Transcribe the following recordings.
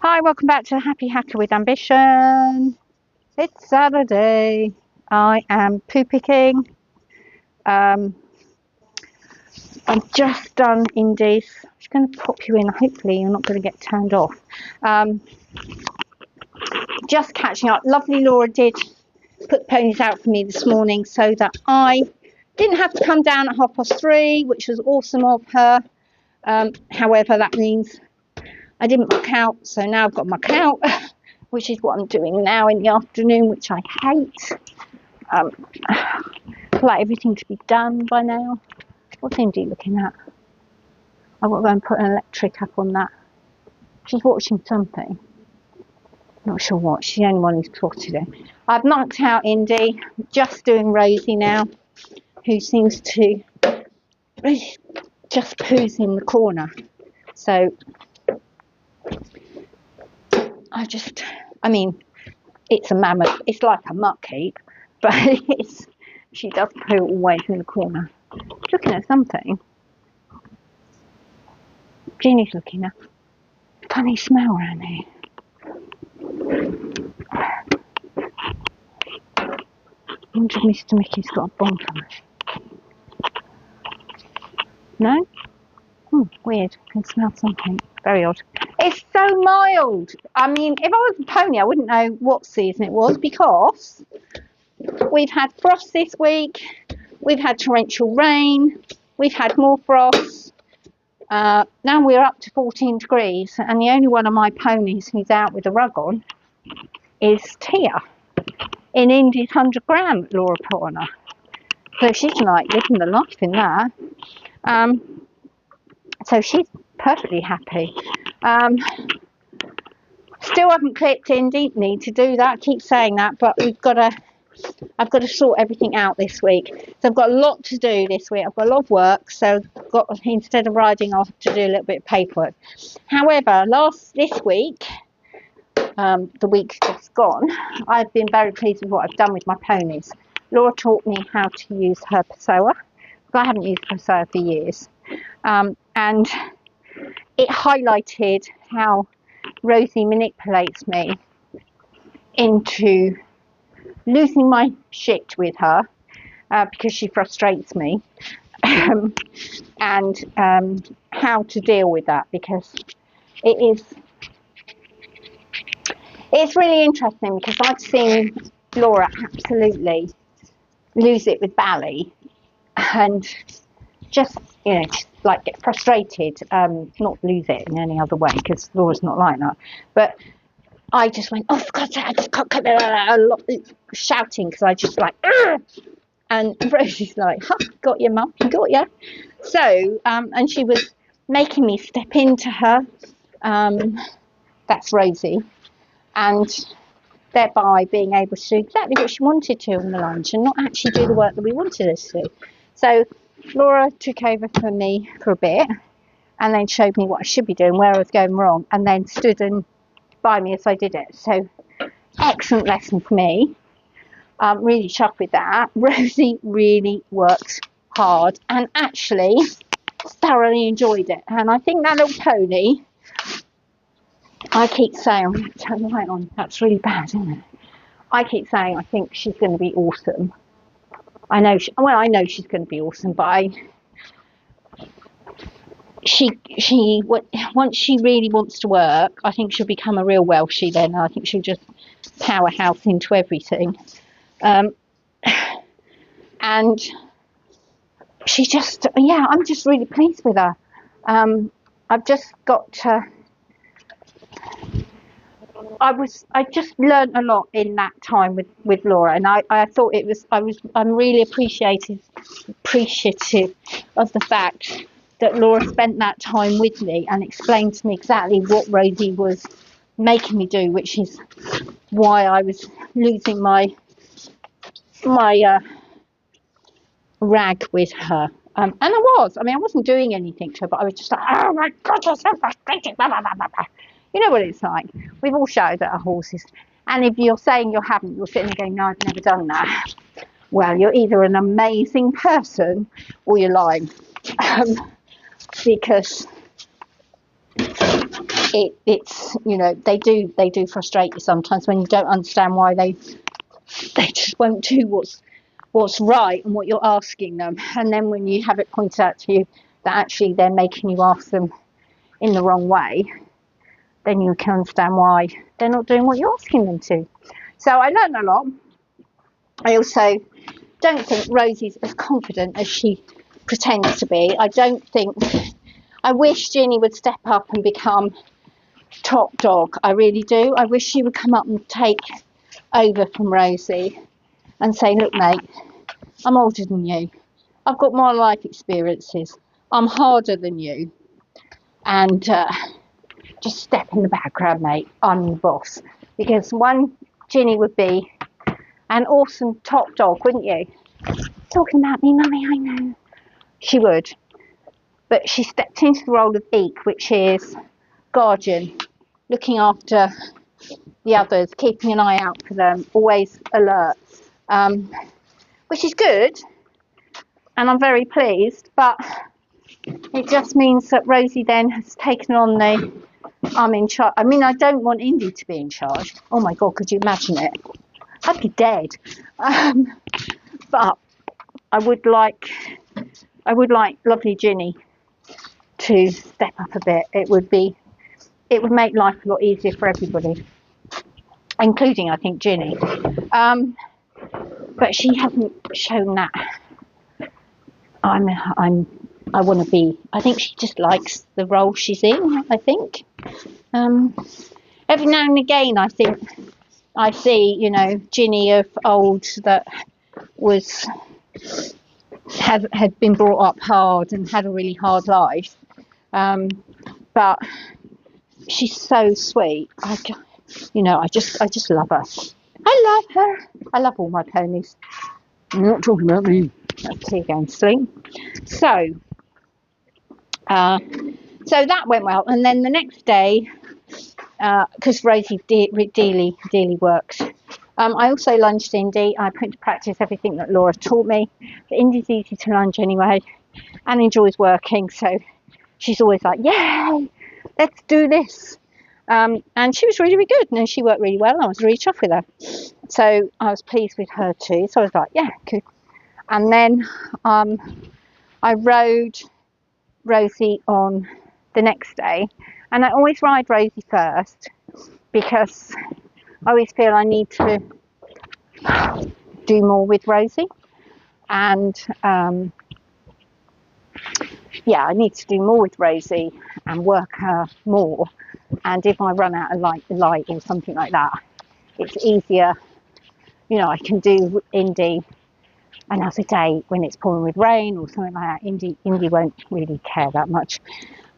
Hi, welcome back to Happy Hacker with Ambition. It's Saturday. I am poo picking. I'm just done Indies. I'm just going to pop you in. Hopefully, you're not going to get turned off. Just catching up. Lovely Laura did put the ponies out for me this morning so that I didn't have to come down at 3:30, which was awesome of her. However, that means I didn't muck out, so now I've got to muck out, which is what I'm doing now in the afternoon, which I hate. I like everything to be done by now. What's Indy looking at? I've got to go and put an electric up on that. She's watching something. Not sure what. She's the only one who's spotted it. I've mucked out Indy. I'm just doing Rosie now, who seems to just poos in the corner. So it's a mammoth. It's like a muck heap, but she does poo always in the corner. Looking at something. Jeannie's looking at a funny smell around here. I wonder if Mr. Mickey's got a bomb from us. No? Weird. I can smell something. Very odd. It's so mild. I mean, if I was a pony, I wouldn't know what season it was because we've had frost this week. We've had torrential rain. We've had more frost. Now we're up to 14 degrees, and the only one of my ponies who's out with a rug on is Tia in Indy's 100 gram Laura put on her. So she's like living the life in that. So she's perfectly happy. Still haven't clipped Indy. Need to do that. Keep saying that, but I've got to sort everything out this week. So I've got a lot to do this week. I've got a lot of work. So instead of riding, I'll have to do a little bit of paperwork. However, this week, the week just gone, I've been very pleased with what I've done with my ponies. Laura taught me how to use her Pessoa. I haven't used Pessoa for years. And it highlighted how Rosie manipulates me into losing my shit with her because she frustrates me, and how to deal with that, because it's really interesting, because I've seen Laura absolutely lose it with Bally and just like get frustrated, not lose it in any other way, because Laura's not like that, but I just went, oh, for God's sake, I just can't come a lot shouting, because I just like, Argh! And Rosie's like, huh, got you, mum, got you. So, and she was making me step into her, that's Rosie, and thereby being able to do exactly what she wanted to on the lunch and not actually do the work that we wanted us to. So Laura took over for me for a bit and then showed me what I should be doing, where I was going wrong, and then stood and by me as I did it. So excellent lesson for me. Really chuffed with that. Rosie really worked hard and actually thoroughly enjoyed it. And I think that little pony, I keep saying, I'm going to turn the light on. That's really bad, isn't it? I keep saying I think she's going to be awesome. I know she's going to be awesome, but once she really wants to work, I think she'll become a real Welshie then. I think she'll just powerhouse into everything. And she just, I'm just really pleased with her. I've just got to, I just learned a lot in that time with Laura, and I thought I'm really appreciative of the fact that Laura spent that time with me and explained to me exactly what Rosie was making me do, which is why I was losing my rag with her. And I wasn't doing anything to her, but I was just like, oh my God, you're so frustrating, blah, blah, blah, blah, blah. You know what it's like. We've all shouted at our horses. And if you're saying you haven't, you're sitting there going, no, I've never done that. Well, you're either an amazing person or you're lying. Because it's, you know, they do frustrate you sometimes when you don't understand why they just won't do what's right and what you're asking them. And then when you have it pointed out to you that actually they're making you ask them in the wrong way, then you can understand why they're not doing what you're asking them to. So I learned a lot. I also don't think Rosie's as confident as she pretends to be. I wish Ginny would step up and become top dog. I really do. I wish she would come up and take over from Rosie and say, look, mate, I'm older than you. I've got more life experiences. I'm harder than you. And just step in the background, mate. I'm the boss. Because Ginny would be an awesome top dog, wouldn't you? Talking about me, mummy, I know. She would. But she stepped into the role of Eek, which is guardian, looking after the others, keeping an eye out for them, always alert, which is good, and I'm very pleased, but it just means that Rosie then has taken on the I'm in charge. I mean, I don't want Indy to be in charge. Oh my God, could you imagine it? I'd be dead. But I would like lovely Ginny to step up a bit. It would make life a lot easier for everybody, including, I think, Ginny. But she hasn't shown that. I want to be. I think she just likes the role she's in. I think. Every now and again, I think I see, you know, Ginny of old that had been brought up hard and had a really hard life. But she's so sweet. I just love her. I love her. I love all my ponies. I'm not talking about me. Okay, going to sleep. So that went well. And then the next day, because Rosie dearly worked, I also lunged Indy. I put into practice everything that Laura taught me. But Indy's easy to lunge anyway and enjoys working. So she's always like, yay, let's do this. And she was really, really good. And she worked really well. I was really chuffed with her. So I was pleased with her too. So I was like, yeah, good. And then I rode Rosie on the next day. And I always ride Rosie first because I always feel I need to do more with Rosie. And I need to do more with Rosie and work her more. And if I run out of light or something like that, it's easier. You know, I can do Indy another day when it's pouring with rain or something like that. Indy won't really care that much.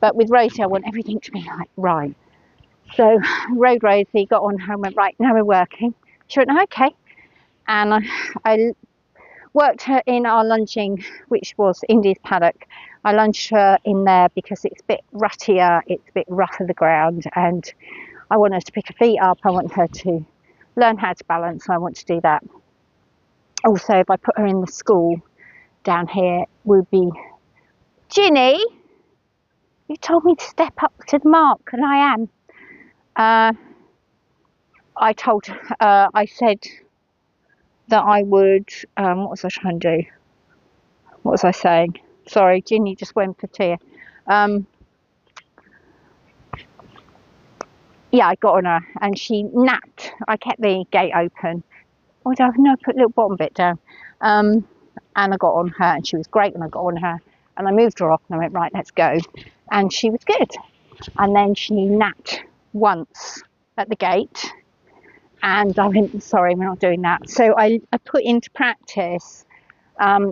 But with Rosie, I want everything to be like right. So rode Rosie, got on her and went, right, now we're working. She went, okay. And I worked her in our lunging, which was Indy's paddock. I lunged her in there because it's a bit ruttier, it's a bit rough of the ground, and I want her to pick her feet up. I want her to learn how to balance, and I want to do that. Also, if I put her in the school down here, would be, Ginny, you told me to step up to the mark, and I am. I said that I would, what was I trying to do? What was I saying? Sorry, Ginny just went for tea. I got on her and she napped. I kept the gate open. Oh, no, I put a little bottom bit down. And I got on her and she was great when I got on her. And I moved her off and I went, right, let's go. And she was good. And then she napped once at the gate. And I went, sorry, we're not doing that. So I put into practice. I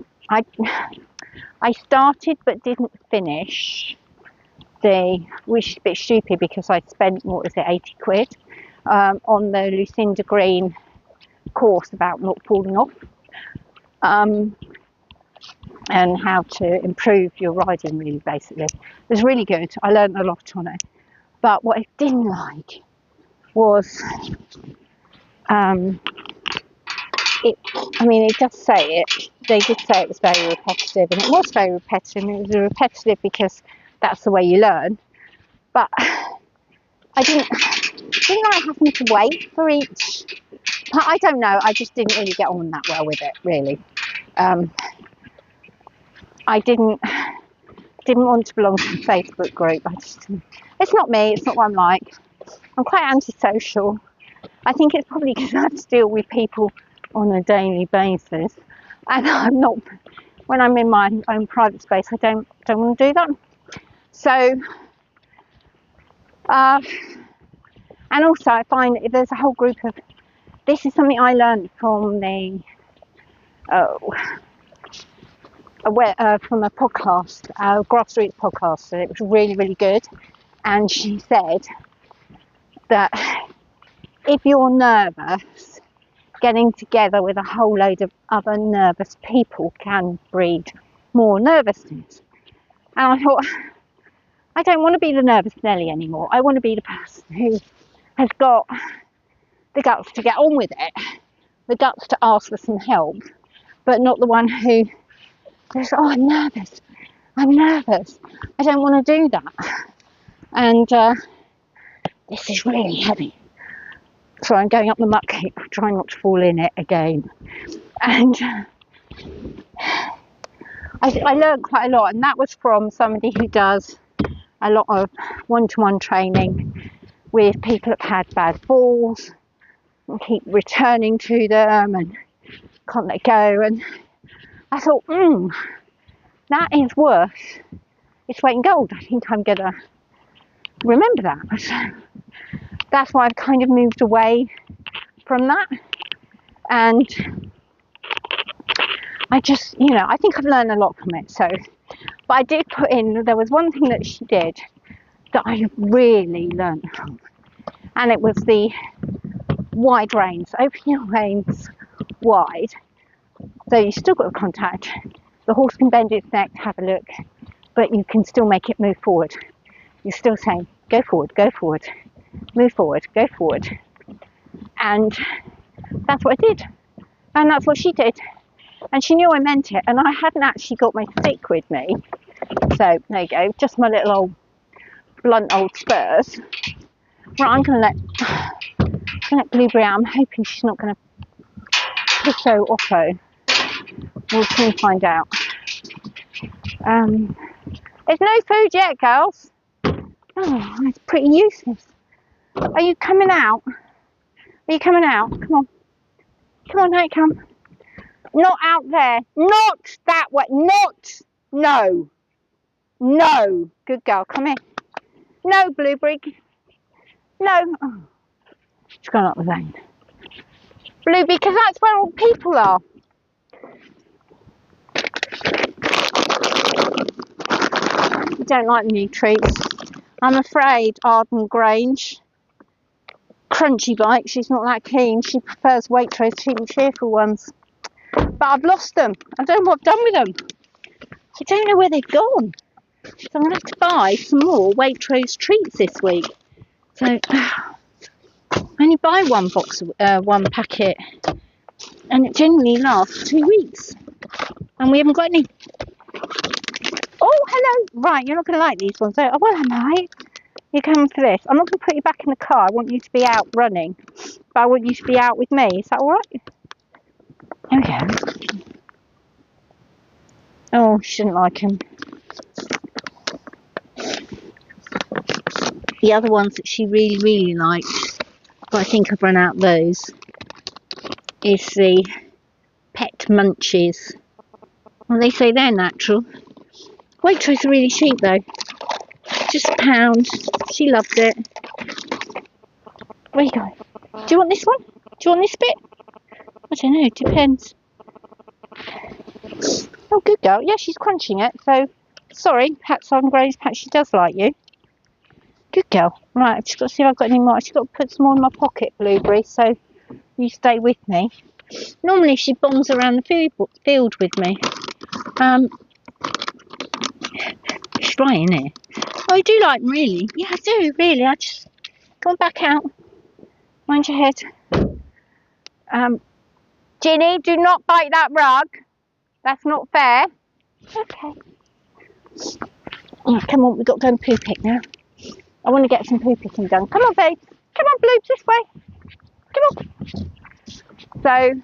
started but didn't finish which is a bit stupid because I spent, 80 quid on the Lucinda Green course about not falling off and how to improve your riding, really, basically. It was really good. I learned a lot on it. But what I didn't like was it does say it. They did say it was very repetitive, and it was very repetitive. And it was repetitive because that's the way you learn. But I didn't like having to wait for each. I don't know. I just didn't really get on that well with it, really. I didn't want to belong to the Facebook group. It's not me. It's not what I'm like. I'm quite antisocial. I think it's probably because I have to deal with people on a daily basis, and I'm not. When I'm in my own private space, I don't want to do that. So, and also I find if there's a whole group of. This is something I learned from from a podcast, a grassroots podcast, and it was really, really good. And she said that if you're nervous, getting together with a whole load of other nervous people can breed more nervousness. And I thought, I don't want to be the nervous Nelly anymore. I want to be the person who has got the guts to get on with it, the guts to ask for some help, but not the one who says, oh, I'm nervous, I don't want to do that. And this is really heavy. So I'm going up the muck heap, trying not to fall in it again. And I learned quite a lot, and that was from somebody who does a lot of one-to-one training with people that have had bad falls and keep returning to them and can't let go. And I thought, that is worth its weight in gold. I think I'm going to remember that. That's why I've kind of moved away from that. And I just, I think I've learned a lot from it. So, but I did put in, there was one thing that she did that I really learned from. And it was the wide reins. Open your reins wide. So you've still got the contact. The horse can bend its neck to have a look, but you can still make it move forward. You're still saying, go forward, move forward, go forward. And that's what I did. And that's what she did. And she knew I meant it. And I hadn't actually got my stick with me. So there you go, just my little old blunt old spurs. Right, I'm going to let Blueberry out. I'm hoping she's not going to pisso offo. We'll soon find out. There's no food yet, girls. Oh, it's pretty useless. Are you coming out? Come on. Come on, here you come. Not out there. Not that way. No. Good girl, come here. No, Blueberry. No. Oh. She's gone up the lane. Blue, because that's where all people are. You don't like the new treats. I'm afraid Arden Grange, Crunchy Bite, she's not that keen. She prefers Waitrose cheap and cheerful ones. But I've lost them. I don't know what I've done with them. I don't know where they've gone. So I'm going to have to buy some more Waitrose treats this week. So I only buy one packet, and it generally lasts 2 weeks. And we haven't got any. Oh, hello. Right, you're not going to like these ones. Oh, well, I might. You come for this. I'm not going to put you back in the car. I want you to be out running. But I want you to be out with me. Is that all right? There we go. Oh, she didn't like him. The other ones that she really, really likes, but I think I've run out of those, is the Pet Munchies. Well, they say they're natural. Waitrose are really cheap though. Just £1. She loved it. Where you going? Do you want this one? Do you want this bit? I don't know, it depends. Oh, good girl. Yeah, she's crunching it. So, sorry, perhaps on Grace, perhaps she does like you. Good girl. Right, I've just got to see if I've got any more. I've just got to put some more in my pocket, Blueberry, so you stay with me. Normally she bombs around the field with me. She's right in here. Oh, I do like them, really. Yeah, I do, really. I just... Go on back out. Mind your head. Ginny, do not bite that rug. That's not fair. Okay. Oh, come on, we've got to go and poo pick now. I want to get some poo picking done. Come on, babe. Come on, Bloobs, this way. Come on. So,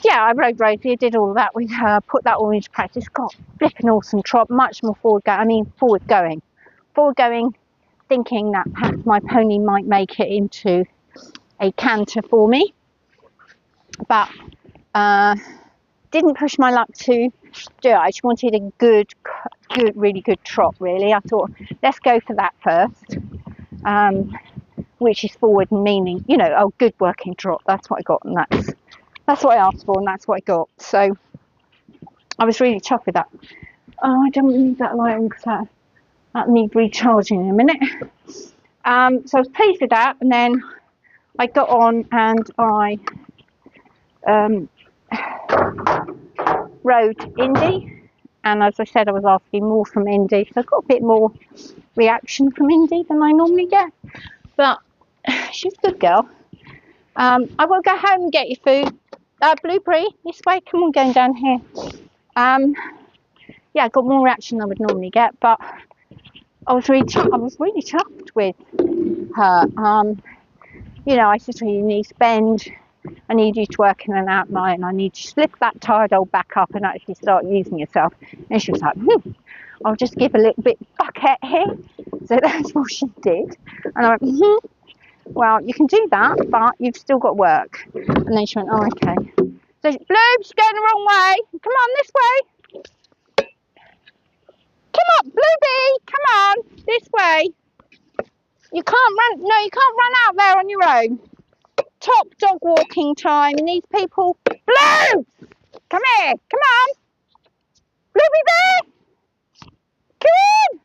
yeah, I rode Rosie. I did all of that with her. Put that all into practice. Got flipping awesome trot. Much more forward going. Forward going, thinking that perhaps my pony might make it into a canter for me. But didn't push my luck to do it. I just wanted a good, really good trot, really. I thought, let's go for that first, which is forward and meaning, you know, oh, good working trot. That's what I got, and that's what I asked for, and that's what I got. So I was really tough with that. Oh, I don't need that light on because that needs recharging in a minute. So I was pleased with that, and then I got on and I rode Indy, and as I said, I was asking more from Indy, so I got a bit more reaction from Indy than I normally get, but she's a good girl. I will go home and get your food. Blueberry, this way, come on, going down here. Yeah, I got more reaction than I would normally get, but I was really chuffed with her. You know, I said to her, you need to bend, I need you to work in an outline, I need to slip that tired old back up and actually start using yourself. And she was like, I'll just give a little bit bucket here. So that's what she did. And I went, well, you can do that, but you've still got work. And then she went, oh, okay. So, Bloobs, going the wrong way. Come on, this way. Come on, Bluebie, come on, this way. You can't run, no, you can't run out there on your own. Top dog walking time, and these people, Bloobs, come here, come on. Bluebie there, come in.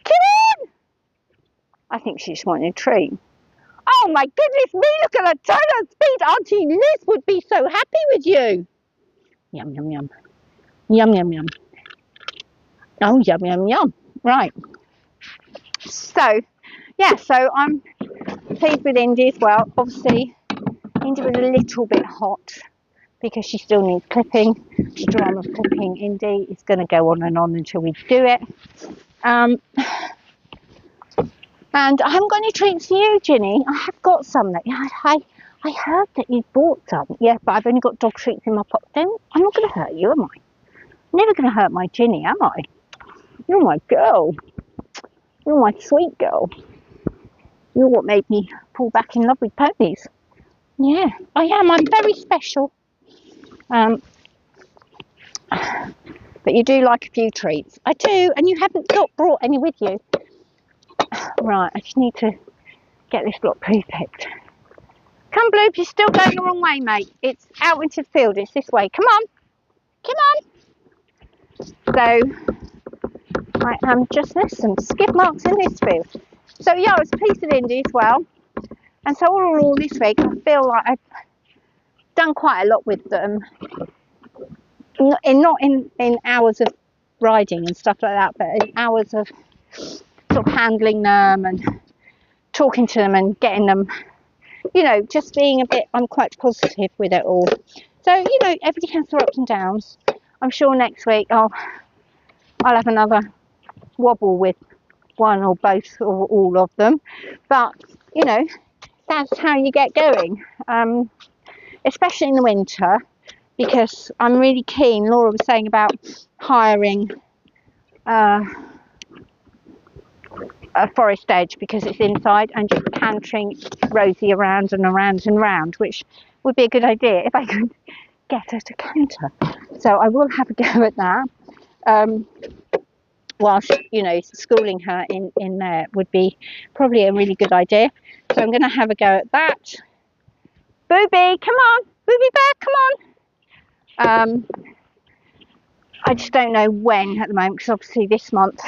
Come in. I think she just wanted a treat. Oh my goodness me, look at her turn and speed. Auntie Liz would be so happy with you. Yum, yum, yum. Yum, yum, yum. Oh, yum, yum, yum. Right. So, yeah, so I'm pleased with Indy as well. Obviously, Indy was a little bit hot because she still needs clipping. The drama of clipping Indy is going to go on and on until we do it. And I haven't got any treats for you, Ginny. I have got some. I heard that you bought some. Yeah, but I've only got dog treats in my pocket. I'm not going to hurt you, am I? I'm never going to hurt my Ginny, am I? You're my girl. You're my sweet girl. You're what made me fall back in love with ponies. Yeah, I am. I'm very special. But you do like a few treats. I do, and you haven't brought any with you. Right, I just need to get this block pre-picked. Come, Bloop, you're still going the wrong way, mate. It's out into the field. It's this way. Come on. Come on. So, I am just, there's some skip marks in this field. So, yeah, I was pleased with Indy as well. And so, all in all this week, I feel like I've done quite a lot with them. Not in hours of riding and stuff like that, but in hours of sort of handling them and talking to them and getting them, you know, just being a bit, I'm quite positive with it all. So, you know, everybody has their ups and downs. I'm sure next week I'll have another wobble with one or both or all of them. But, you know, that's how you get going, especially in the winter, because I'm really keen. Laura was saying about hiring a forest edge because it's inside, and just cantering Rosie around and around and around, which would be a good idea if I could get her to canter. So I will have a go at that. Whilst, you know, schooling her in there would be probably a really good idea. So I'm going to have a go at that. Booby, come on. Booby bear, come on. I just don't know when at the moment, because obviously this month,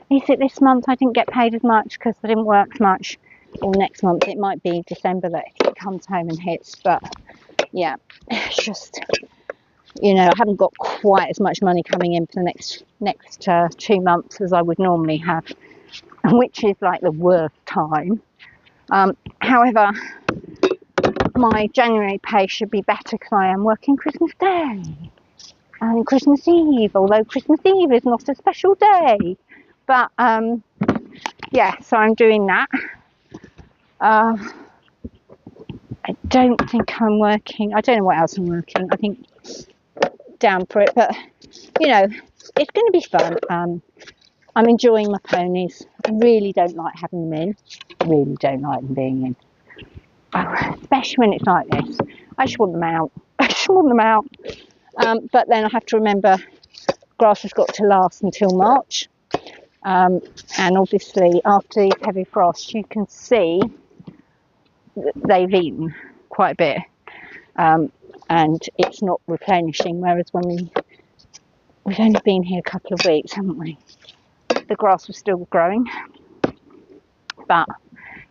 is it this month I didn't get paid as much because I didn't work as much? Or next month, it might be December that it comes home and hits. But yeah, it's just, you know, I haven't got quite as much money coming in for the next 2 months as I would normally have, which is like the worst time. However, my January pay should be better because I am working Christmas Day and Christmas Eve, although Christmas Eve is not a special day. But yeah, so I'm doing that. I don't think I'm working. I don't know what else I'm working. I think down for it, but you know, it's going to be fun. I'm enjoying my ponies. I really don't like having them in. Really don't like them being in. Oh, especially when it's like this. I just want them out. I just want them out. But then I have to remember grass has got to last until March. And obviously after these heavy frosts, you can see that they've eaten quite a bit. And it's not replenishing, whereas when we've only been here a couple of weeks, haven't we? The grass was still growing. But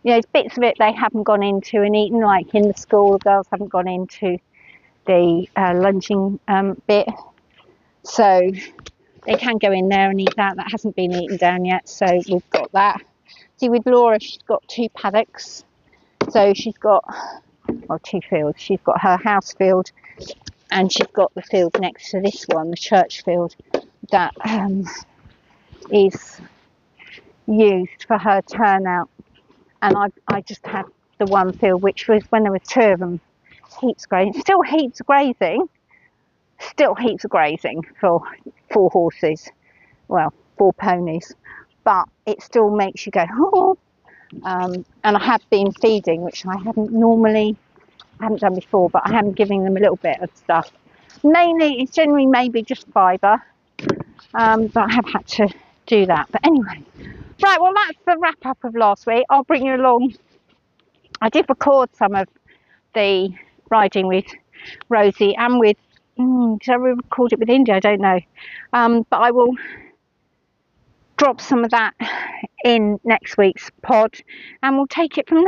you know, bits of it they haven't gone into and eaten, like in the school, the girls haven't gone into the lunging bit. So they can go in there and eat that. That hasn't been eaten down yet, so we've got that. See, with Laura, she's got 2 paddocks. So she's got, well, 2 fields. She's got her house field and she's got the field next to this one, the church field, that is used for her turnout. And I just had the one field, which was when there were 2 of them, heaps grazing. Still heaps of grazing for 4 horses, well, 4 ponies, but it still makes you go, oh. And I have been feeding, which I haven't done before, but I am giving them a little bit of stuff. Mainly, it's generally maybe just fibre, but I have had to do that. But anyway, right, well, that's the wrap up of last week. I'll bring you along. I did record some of the riding with Rosie and with, did I record it with India? I don't know. But I will drop some of that in next week's pod and we'll take it from there.